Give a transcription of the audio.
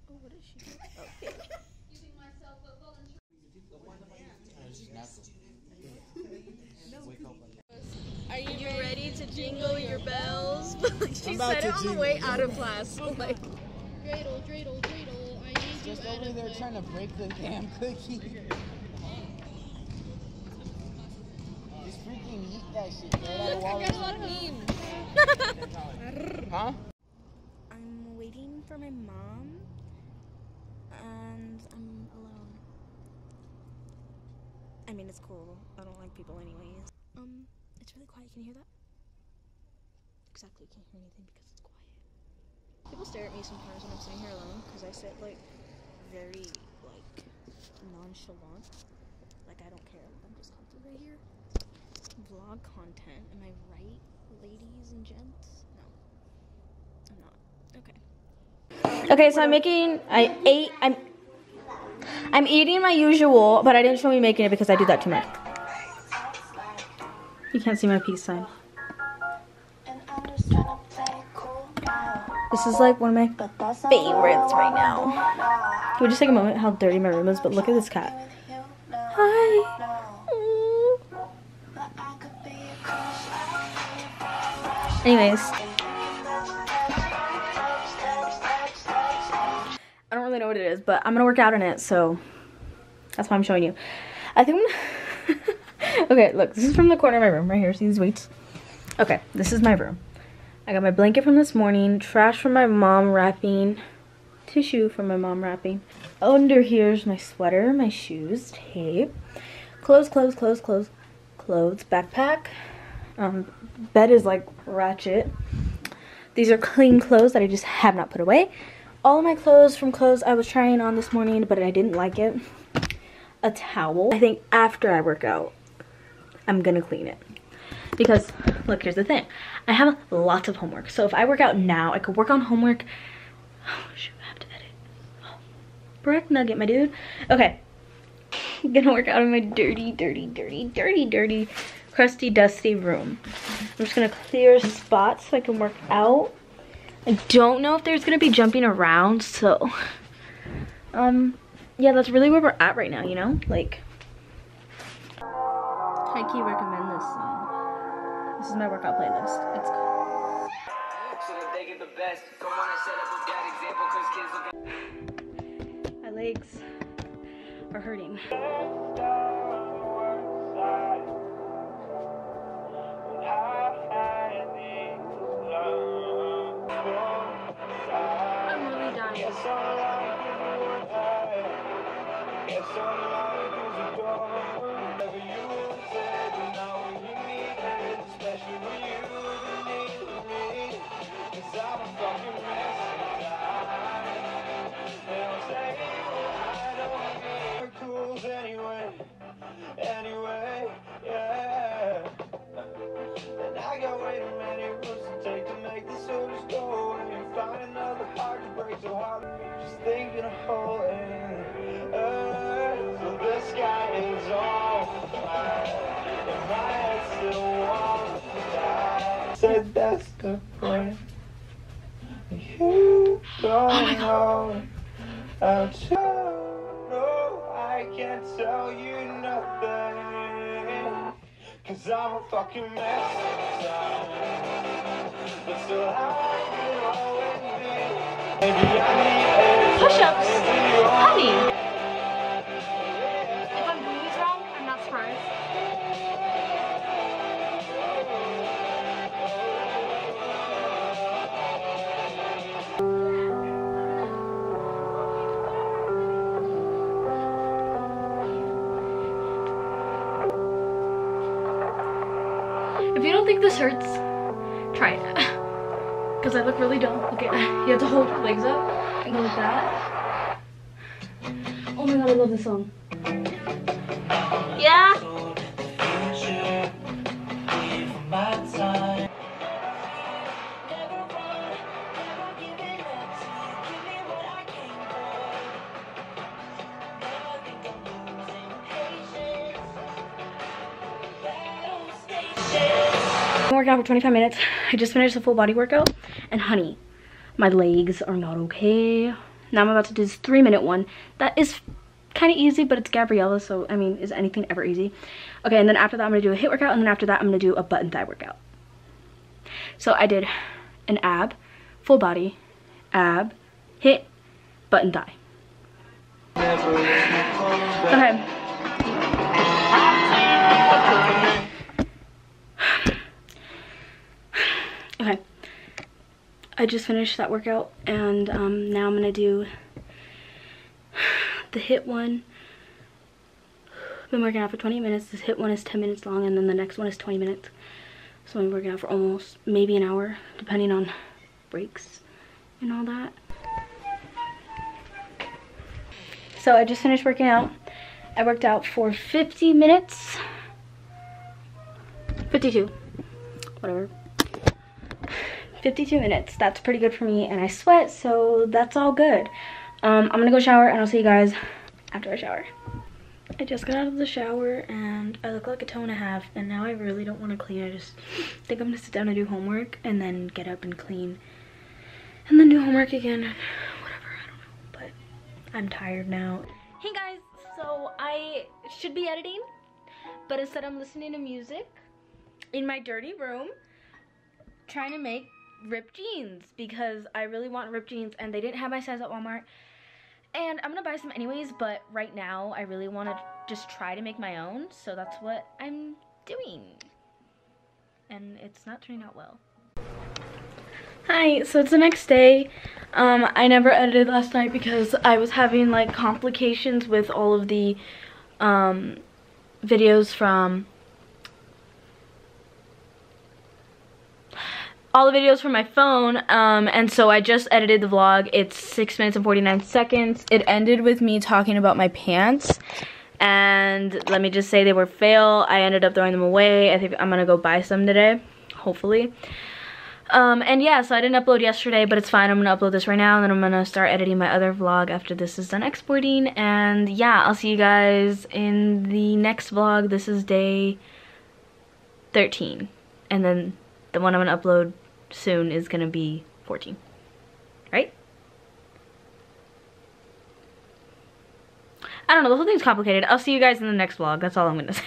Oh, what is she doing? Okay. Are you ready to jingle your bells? She said it on the way out of class. Like, dreidel, dreidel, dreidel. I need just you over there trying to break the damn cookie. Just freaking eat that shit, bro. I got a lot of memes. Huh? I'm waiting for my mom, and I'm alone. I mean, it's cool. I don't like people anyways. It's really quiet. Can you hear that? Exactly, can't hear anything because it's quiet. People stare at me sometimes when I'm sitting here alone because I sit like very like nonchalant. Like I don't care. I'm just comfortable right here. Vlog content. Am I right, ladies and gents? No, I'm not. Okay. Okay, so I'm eating my usual, but I didn't show me making it because I do that too much. You can't see my peace sign. This is like one of my favorites right now. Can we just take a moment how dirty my room is? But look at this cat. Hi. Anyways. I don't really know what it is, but I'm gonna work out in it, so that's why I'm showing you. I think I'm gonna okay, look, this is from the corner of my room right here. See these weights? Okay, this is my room. I got my blanket from this morning, trash from my mom wrapping, tissue from my mom wrapping. Under here's my sweater, my shoes, tape, clothes, backpack. Bed is like ratchet. These are clean clothes that I just have not put away. All of my clothes from clothes I was trying on this morning, but I didn't like it. A towel. I think after I work out, I'm gonna clean it. Because, look, here's the thing. I have lots of homework. So if I work out now, I could work on homework. Oh, shoot, I have to edit. Oh, Brick nugget, my dude. Okay. I'm gonna work out in my dirty, crusty, dusty room. I'm just gonna clear spots so I can work out. I don't know if there's gonna be jumping around, so yeah, that's really where we're at right now, you know? Like, high-key recommend this song. This is my workout playlist. It's called my legs are hurting. I'm really dying. Anyway, yeah. And I got way too many rules to take to make this service go. And you find another heart to break so hard. Just thinking of holding earth. So the sky is all fire. And my head still won't die. Said that's the point. You don't know how to know. I can't tell you nothing. Cause I'm a fucking mess inside. But still I will always be. Maybe I need Push-ups. Honey. If I'm doing this wrong, I'm not surprised. If you don't think this hurts, try it. Because I look really dumb. Okay, you have to hold your legs up and go like that. Oh my god, I love this song. Yeah? working out for 25 minutes. I just finished a full body workout, and honey, my legs are not okay. Now I'm about to do this 3-minute one. That is kind of easy, but it's Gabriella, so I mean, is anything ever easy? Okay, and then after that I'm gonna do a HIIT workout, and then after that I'm gonna do a butt and thigh workout. So I did an ab, full body, ab, HIIT, butt and thigh. Okay. Okay, I just finished that workout, and now I'm gonna do the HIIT one. Been working out for 20 minutes. This HIIT one is 10 minutes long, and then the next one is 20 minutes. So I'm working out for almost maybe an hour, depending on breaks and all that. So I just finished working out. I worked out for 50 minutes. 52, whatever. 52 minutes. That's pretty good for me, and I sweat, so that's all good. I'm gonna go shower, and I'll see you guys after I shower. I just got out of the shower, and I look like a toe and a half, and now I really don't want to clean. I just think I'm gonna sit down and do homework, and then get up and clean, and then do homework again. Whatever, I don't know, but I'm tired now. Hey guys, so I should be editing, but instead I'm listening to music in my dirty room, trying to make ripped jeans, because I really want ripped jeans, and they didn't have my size at Walmart, and I'm gonna buy some anyways, but right now I really want to just try to make my own, so that's what I'm doing, and it's not turning out well. Hi, so it's the next day. I never edited last night because I was having like complications with all of the videos from my phone, and so I just edited the vlog. It's 6 minutes and 49 seconds. It ended with me talking about my pants, and let me just say they were fail. I ended up throwing them away. I think I'm gonna go buy some today, hopefully. And yeah, so I didn't upload yesterday, but it's fine. I'm gonna upload this right now, and then I'm gonna start editing my other vlog after this is done exporting. And yeah, I'll see you guys in the next vlog. This is day 13, and then the one I'm gonna upload soon is gonna be 14, right? I don't know, the whole thing's complicated. I'll see you guys in the next vlog. That's all I'm gonna say.